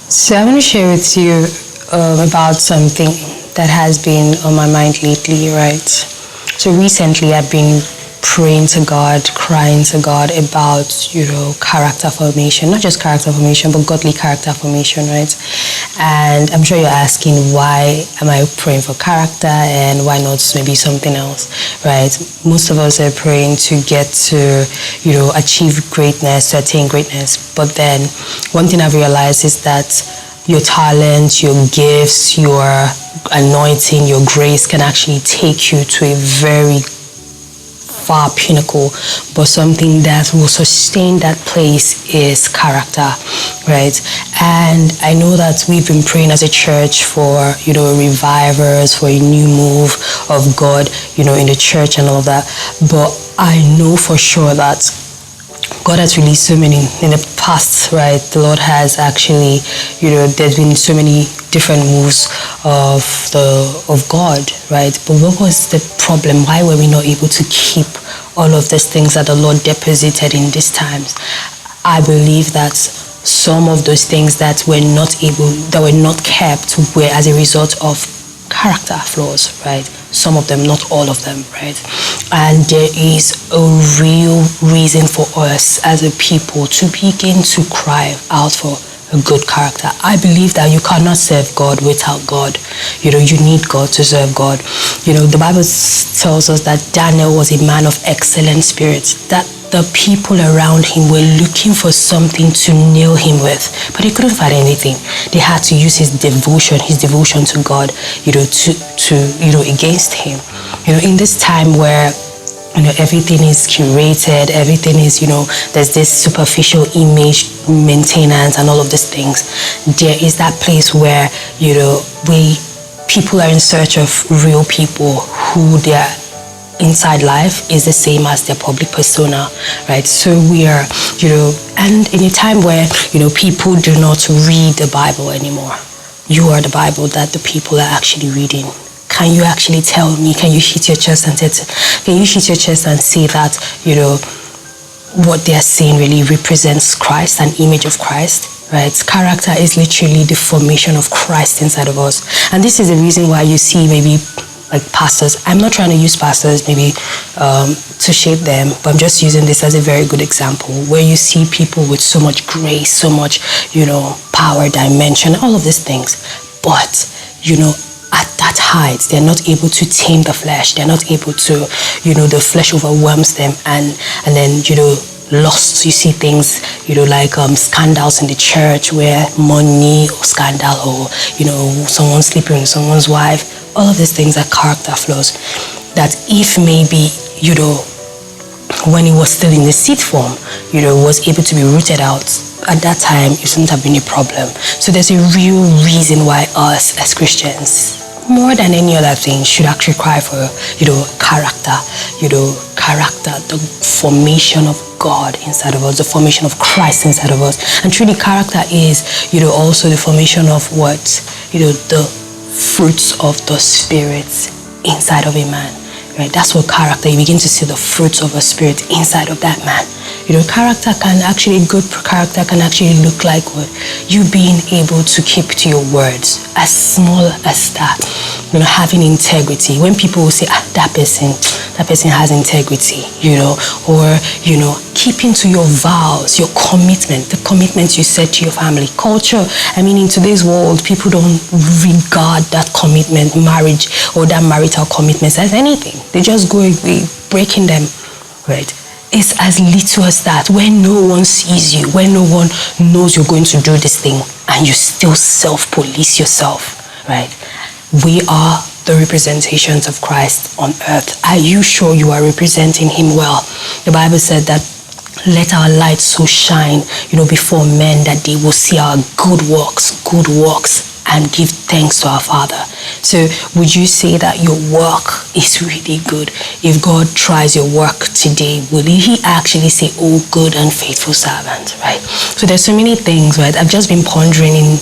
So I want to share with you about something that has been on my mind lately, right? So recently I've been praying to God, crying to God about, character formation, not just character formation, but godly character formation, right? And I'm sure you're asking, why am I praying for character and why not maybe something else, right? Most of us are praying to get to, achieve greatness, to attain greatness. But then one thing I've realized is that your talents, your gifts, your anointing, your grace can actually take you to a very far pinnacle, but something that will sustain that place is character, right? And I know that we've been praying as a church for, revivers, for a new move of God, in the church and all that. But I know for sure that God has released so many in the past, right? The Lord has actually, there's been so many different moves of God, right? But what was the problem? Why were we not able to keep all of these things that the Lord deposited in these times? I believe that some of those things that were not kept were as a result of character flaws, right? Some of them, not all of them, right? And there is a real reason for us as a people to begin to cry out for a good character. I believe that you cannot serve God without God. You need God to serve God. The Bible tells us that Daniel was a man of excellent spirit, that the people around him were looking for something to nail him with, but they couldn't find anything. They had to use his devotion to God, to against him. In this time where everything is curated, everything is, there's this superficial image maintenance and all of these things. There is that place where, people are in search of real people who their inside life is the same as their public persona, right? So we are, and in a time where, people do not read the Bible anymore. You are the Bible that the people are actually reading. Can you actually tell me, can you hit your chest and say that, what they are saying really represents Christ, an image of Christ, right? Character is literally the formation of Christ inside of us. And this is the reason why you see maybe like pastors. I'm not trying to use pastors maybe to shape them, but I'm just using this as a very good example where you see people with so much grace, so much, power, dimension, all of these things. But, at that height, they're not able to tame the flesh. They're not able to, the flesh overwhelms them and then, lost. You see things, like scandals in the church where money or scandal or, someone sleeping with someone's wife. All of these things are character flaws that if maybe, when it was still in the seed form, was able to be rooted out, at that time, it shouldn't have been a problem. So there's a real reason why us as Christians, more than any other thing, should actually cry for, character, the formation of God inside of us, the formation of Christ inside of us. And truly character is, also the formation of what, the fruits of the Spirit inside of a man, right? That's what character, you begin to see the fruits of a spirit inside of that man. Good character can actually look like what? You being able to keep to your words, as small as that, having integrity. When people will say, that person has integrity, or, keeping to your vows, your commitment, the commitments you set to your family. Culture, in today's world, people don't regard that commitment, marriage, or that marital commitments as anything. They just go away, breaking them, right? It's as little as that, when no one sees you, when no one knows you're going to do this thing, and you still self-police yourself, right? We are the representations of Christ on earth. Are you sure you are representing him well? The Bible said that let our light so shine, before men that they will see our good works, and give thanks to our Father. So would you say that your work is really good? If God tries your work today, will he actually say, oh, good and faithful servant, right? So there's so many things, right? I've just been pondering in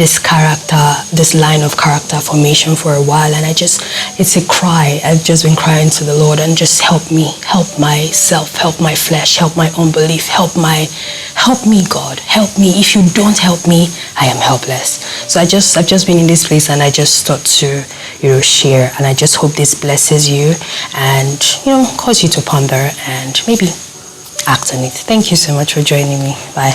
this line of character formation for a while, and it's a cry. I've just been crying to the Lord, and just help me, help myself, help my flesh, help my unbelief, help me, God, help me. If you don't help me, I am helpless. So I've just been in this place, and I just thought to, share, and I just hope this blesses you and, cause you to ponder and maybe act on it. Thank you so much for joining me. Bye.